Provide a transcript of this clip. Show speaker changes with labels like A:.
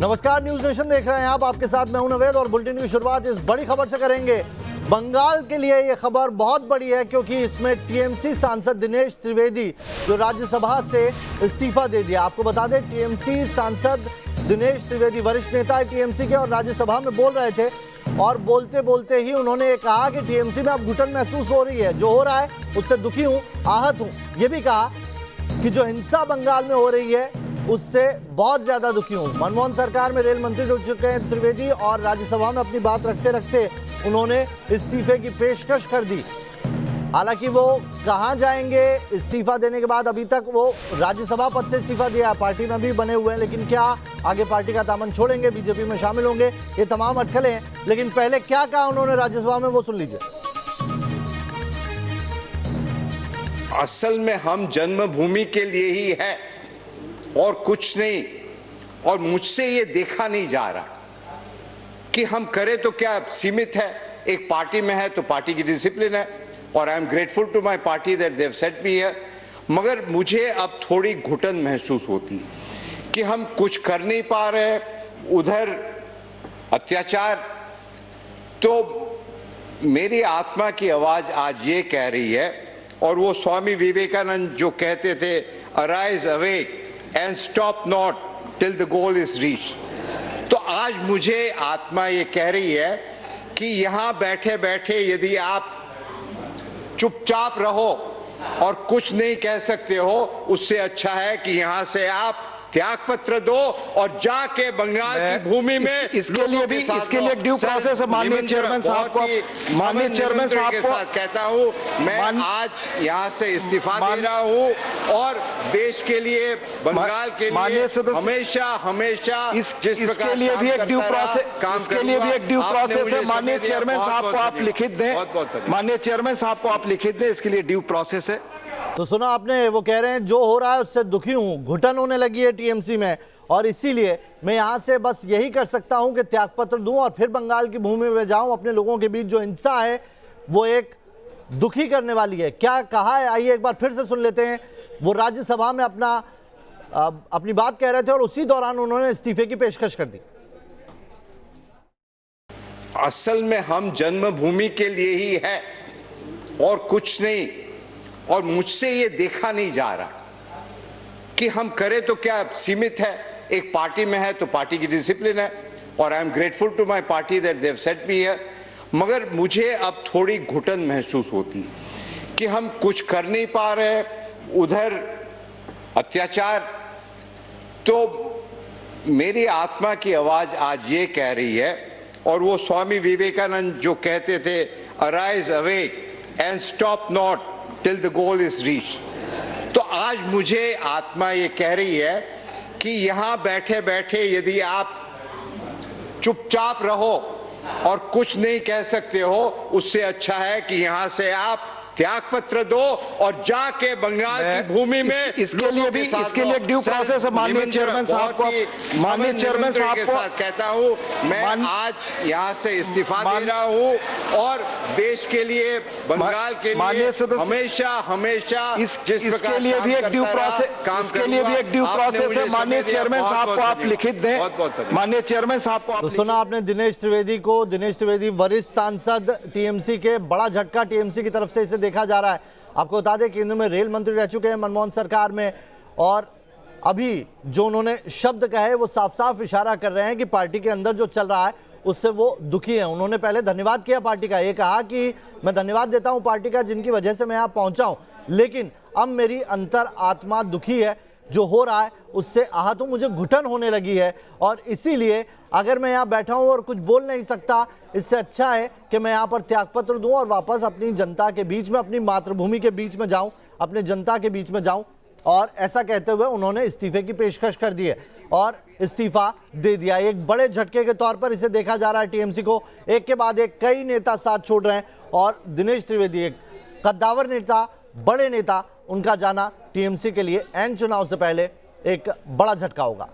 A: नमस्कार, news nation देख रहे हैं आप। आपके साथ मैं हूं नवेद और बुलेटिन की शुरुआत इस बड़ी खबर से करेंगे। बंगाल के लिए यह खबर बहुत बड़ी है क्योंकि इसमें टीएमसी सांसद दिनेश त्रिवेदी जो राज्यसभा से इस्तीफा दे दिया। आपको बता दें, टीएमसी सांसद दिनेश त्रिवेदी वरिष्ठ नेता है टीएमसी के और राज्यसभा में बोल रहे थे और बोलते बोलते ही उन्होंने ये कहा कि टीएमसी में अब घुटन महसूस हो रही है। जो हो रहा है उससे दुखी हूं, आहत हूं। ये भी कहा कि जो हिंसा बंगाल में हो रही है उससे बहुत ज्यादा दुखी हूं। मनमोहन सरकार में रेल मंत्री जुड़ चुके हैं त्रिवेदी और राज्यसभा में अपनी बात रखते रखते उन्होंने इस्तीफे की पेशकश कर दी। हालांकि वो कहां जाएंगे इस्तीफा देने के बाद, अभी तक वो राज्यसभा पद से इस्तीफा दिया, पार्टी में भी बने हुए हैं, लेकिन क्या आगे पार्टी का दामन छोड़ेंगे, बीजेपी में शामिल होंगे, ये तमाम अटकलें हैं। लेकिन पहले क्या कहा उन्होंने राज्यसभा में, वो सुन लीजिए।
B: असल में हम जन्मभूमि के लिए ही है और कुछ नहीं, और मुझसे ये देखा नहीं जा रहा कि हम करें तो क्या सीमित है। एक पार्टी में है तो पार्टी की डिसिप्लिन है और I am grateful to my party that they have set me here. मगर मुझे अब थोड़ी घुटन महसूस होती है कि हम कुछ कर नहीं पा रहे, उधर अत्याचार। तो मेरी आत्मा की आवाज आज ये कह रही है, और वो स्वामी विवेकानंद जो कहते थे, arise awake and stop not till the goal is reached। तो आज मुझे आत्मा ये कह रही है कि यहां बैठे बैठे यदि आप चुपचाप रहो और कुछ नहीं कह सकते हो, उससे अच्छा है कि यहां से आप त्याग पत्र दो और जाके बंगाल की भूमि में
C: इसके लिए ड्यू प्रोसेस है। माननीय चेयरमैन साहब को
B: कहता हूं, मैं आज यहां से इस्तीफा दे रहा हूं और देश के लिए, बंगाल के लिए हमेशा हमेशा
C: इसके लिए भी एक ड्यू प्रोसेस है। माननीय चेयरमैन साहब को आप लिखित दें, माननीय चेयरमैन साहब को आप लिखित दें, इसके लिए ड्यू प्रोसेस है।
A: तो सुना आपने, वो कह रहे हैं जो हो रहा है उससे दुखी हूं, घुटन होने लगी है टीएमसी में और इसीलिए मैं यहां से बस यही कर सकता हूं कि त्यागपत्र दूं और फिर बंगाल की भूमि में जाऊं। अपने लोगों के बीच जो हिंसा है वो एक दुखी करने वाली है। क्या कहा है, आइए एक बार फिर से सुन लेते हैं। वो राज्यसभा में अपनी बात कह रहे थे और उसी दौरान उन्होंने इस्तीफे की पेशकश कर दी।
B: असल में हम जन्मभूमि के लिए ही है और कुछ नहीं, और मुझसे ये देखा नहीं जा रहा कि हम करें तो क्या सीमित है। एक पार्टी में है तो पार्टी की डिसिप्लिन है और I am grateful to my party that they have set me here. मगर मुझे अब थोड़ी घुटन महसूस होती है कि हम कुछ कर नहीं पा रहे, उधर अत्याचार। तो मेरी आत्मा की आवाज आज ये कह रही है, और वो स्वामी विवेकानंद जो कहते थे, arise awake and stop not till the goal is reached। तो आज मुझे आत्मा ये कह रही है कि यहां बैठे बैठे यदि आप चुपचाप रहो और कुछ नहीं कह सकते हो, उससे अच्छा है कि यहां से आप त्याग पत्र दो और जाके बंगाल की भूमि में
C: इसके लिए ड्यू प्रोसेस है। माननीय चेयरमैन साहब को
B: कहता हूं, मैं आज यहां से इस्तीफा दे रहा हूं और देश के लिए, बंगाल के लिए हमेशा हमेशा
C: इसके लिए भी एक ड्यू प्रोसेस है। माननीय चेयरमैन साहब को आप लिखित दें, माननीय चेयरमैन साहब को।
A: तो सुना आपने दिनेश त्रिवेदी को। दिनेश त्रिवेदी वरिष्ठ सांसद टीएमसी के, बड़ा झटका टीएमसी की तरफ से इसे देखा जा रहा है। आपको बता दें, केंद्र में रेल मंत्री रह चुके हैं मनमोहन सरकार में, और अभी जो उन्होंने शब्द कहे वो साफ साफ इशारा कर रहे हैं कि पार्टी के अंदर जो चल रहा है उससे वो दुखी हैं। उन्होंने पहले धन्यवाद किया पार्टी का, ये कहा कि मैं धन्यवाद देता हूं पार्टी का जिनकी वजह से मैं यहाँ पहुंचा हूं, लेकिन अब मेरी अंतर आत्मा दुखी है। जो हो रहा है उससे आहत हूं, मुझे घुटन होने लगी है और इसीलिए अगर मैं यहाँ बैठा हूं और कुछ बोल नहीं सकता, इससे अच्छा है कि मैं यहाँ पर त्यागपत्र दूं और वापस अपनी जनता के बीच में, अपनी मातृभूमि के बीच में जाऊं, अपने जनता के बीच में जाऊं। और ऐसा कहते हुए उन्होंने इस्तीफे की पेशकश कर दी है और इस्तीफा दे दिया। एक बड़े झटके के तौर पर इसे देखा जा रहा है। टीएमसी को एक के बाद एक कई नेता साथ छोड़ रहे हैं और दिनेश त्रिवेदी, एक कद्दावर नेता, बड़े नेता, उनका जाना टीएमसी के लिए एन चुनाव से पहले एक बड़ा झटका होगा।